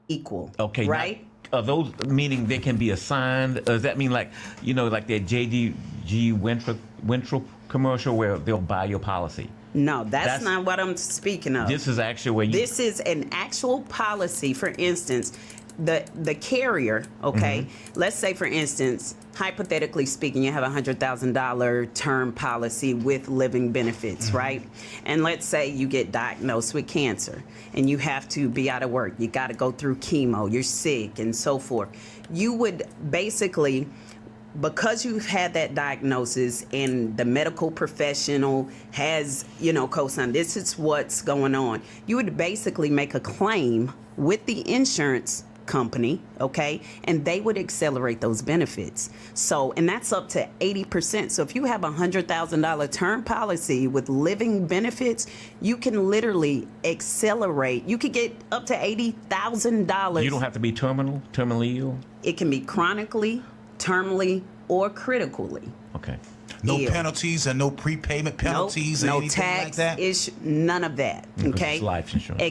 equal. Okay, right? Those meaning they can be assigned. Does that mean like like that JDG Winthrop commercial where they'll buy your policy? No, that's not what I'm speaking of. This is actually where This is an actual policy. For instance, the carrier, okay, let's say for instance, hypothetically speaking, you have $100,000 term policy with living benefits, right? And let's say you get diagnosed with cancer and you have to be out of work. You got to go through chemo, you're sick and so forth. You would basically, because you've had that diagnosis and the medical professional has, co-signed, this is what's going on. You would basically make a claim with the insurance company, okay? And they would accelerate those benefits. So, and that's up to 80%. So if you have a $100,000 term policy with living benefits, you can literally accelerate. You could get up to $80,000. You don't have to be terminally ill? It can be chronically, terminally, or critically. Okay. No ill. penalties and no prepayment penalties or anything tax like that? None of that. Okay. It's life insurance.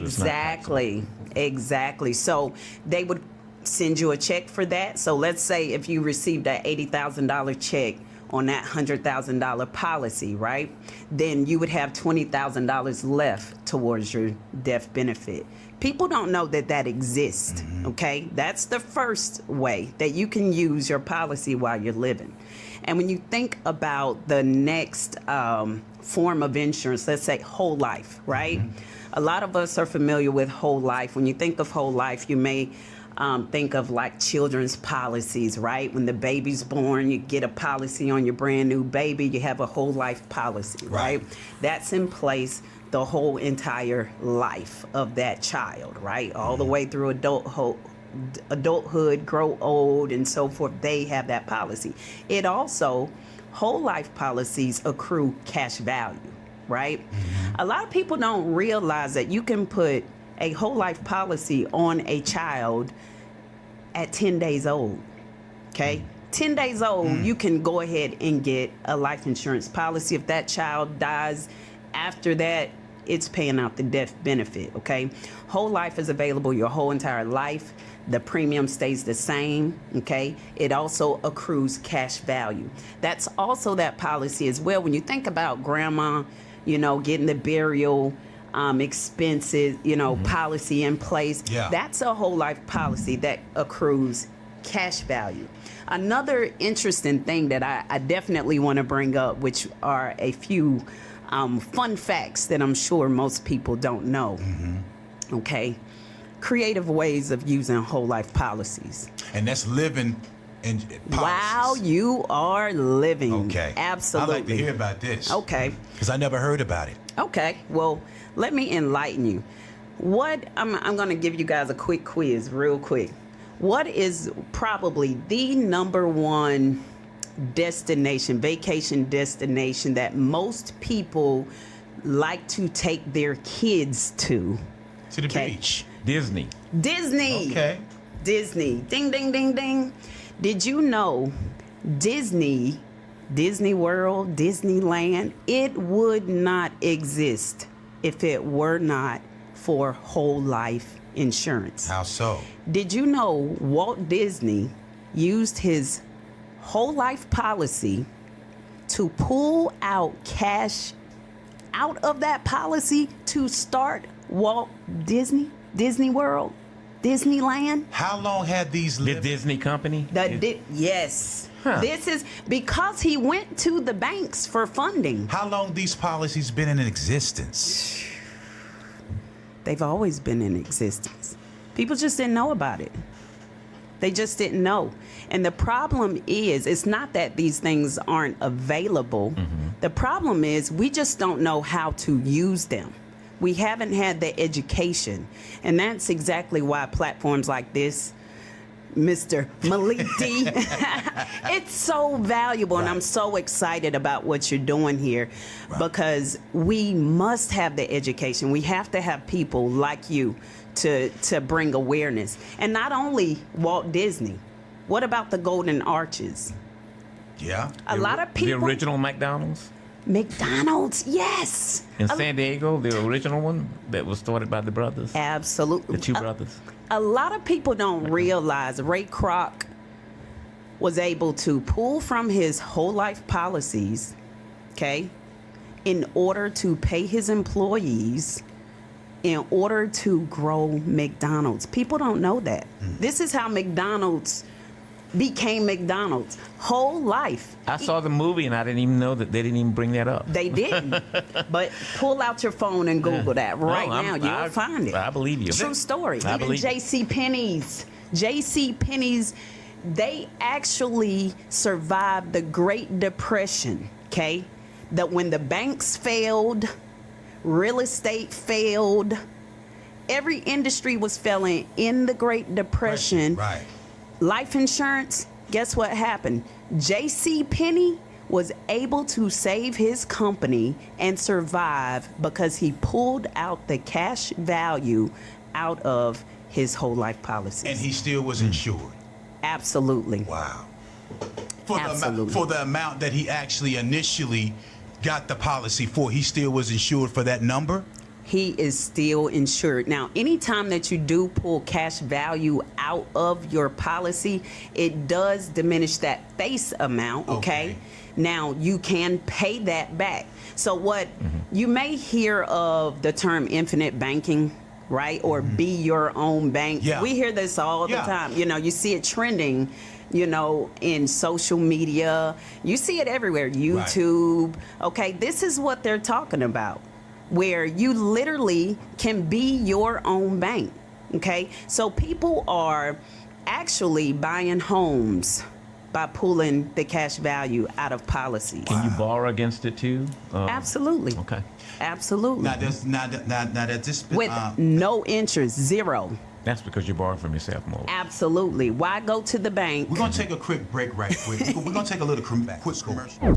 Exactly. So they would send you a check for that. So let's say if you received that $80,000 check on that $100,000 policy, right? Then you would have $20,000 left towards your death benefit. People don't know that exists, okay? That's the first way that you can use your policy while you're living. And when you think about the next form of insurance, let's say whole life, right? A lot of us are familiar with whole life. When you think of whole life, you may think of like children's policies, right? When the baby's born, you get a policy on your brand new baby, you have a whole life policy, right? That's in place the whole entire life of that child, right? All the way through adulthood, grow old, and so forth. They have that policy. It also, whole life policies accrue cash value, right? A lot of people don't realize that you can put a whole life policy on a child at 10 days old, okay? 10 days old, you can go ahead and get a life insurance policy. If that child dies after that, it's paying out the death benefit, okay? Whole life is available your whole entire life. The premium stays the same, okay? It also accrues cash value. That's also that policy as well. When you think about grandma, getting the burial expenses, policy in place, that's a whole life policy that accrues cash value. Another interesting thing that I definitely want to bring up, which are a few fun facts that I'm sure most people don't know. Okay, creative ways of using whole life policies. And that's living in policies. Wow, you are living. Okay. Absolutely. I'd like to hear about this. Okay. Because I never heard about it. Okay. Well, let me enlighten you. I'm going to give you guys a quick quiz real quick. What is probably the number one vacation destination that most people like to take their kids to? To the beach. Disney. Okay. Disney. Ding, ding, ding, ding. Did you know Disney World, Disneyland, it would not exist if it were not for whole life insurance? How so? Did you know Walt Disney used his whole life policy to pull out cash out of that policy to start Walt Disney World, Disneyland? How long had these The Disney company? Yes. Huh. This is because he went to the banks for funding. How long these policies been in existence? They've always been in existence. People just didn't know about it. They just didn't know. And the problem is, it's not that these things aren't available. The problem is we just don't know how to use them. We haven't had the education. And that's exactly why platforms like this, Mr. Malik D, it's so valuable. And I'm so excited about what you're doing here because we must have the education. We have to have people like you to bring awareness. And not only Walt Disney. What about the Golden Arches? Yeah. A lot of people. The original McDonald's? McDonald's, yes. In San Diego, the original one that was started by the brothers, Absolutely. the two brothers. A lot of people don't realize Ray Kroc was able to pull from his whole life policies, okay, in order to pay his employees, in order to grow McDonald's. People don't know that. This is how McDonald's became McDonald's. Whole life. I saw the movie and I didn't even know that they didn't even bring that up. They didn't. But pull out your phone and Google that right No, now. You'll find it. I believe you. True story. I Even believe you. JCPenney's, they actually survived the Great Depression, okay? That when the banks failed, real estate failed, every industry was failing in the Great Depression. Right. Life insurance, guess what happened? JCPenney was able to save his company and survive because he pulled out the cash value out of his whole life policies. And he still was insured. Absolutely. Wow. Absolutely. For the amount that he actually initially got the policy for, he still was insured for that number? He is still insured. Now, anytime that you do pull cash value out of your policy, it does diminish that face amount, okay? Now, you can pay that back. So what you may hear of the term infinite banking, right? Or be your own bank. Yeah. We hear this all the time. You know, you see it trending, you know, in social media. You see it everywhere, YouTube. Okay, this is what they're talking about, where you literally can be your own bank. Okay, so people are actually buying homes by pulling the cash value out of policies. Can you borrow against it too? Absolutely. Okay. Absolutely. Now that this With no interest, zero. That's because you borrow from yourself more. Absolutely. Why go to the bank? we're gonna take a quick break right quick. We're gonna take a little quick commercial.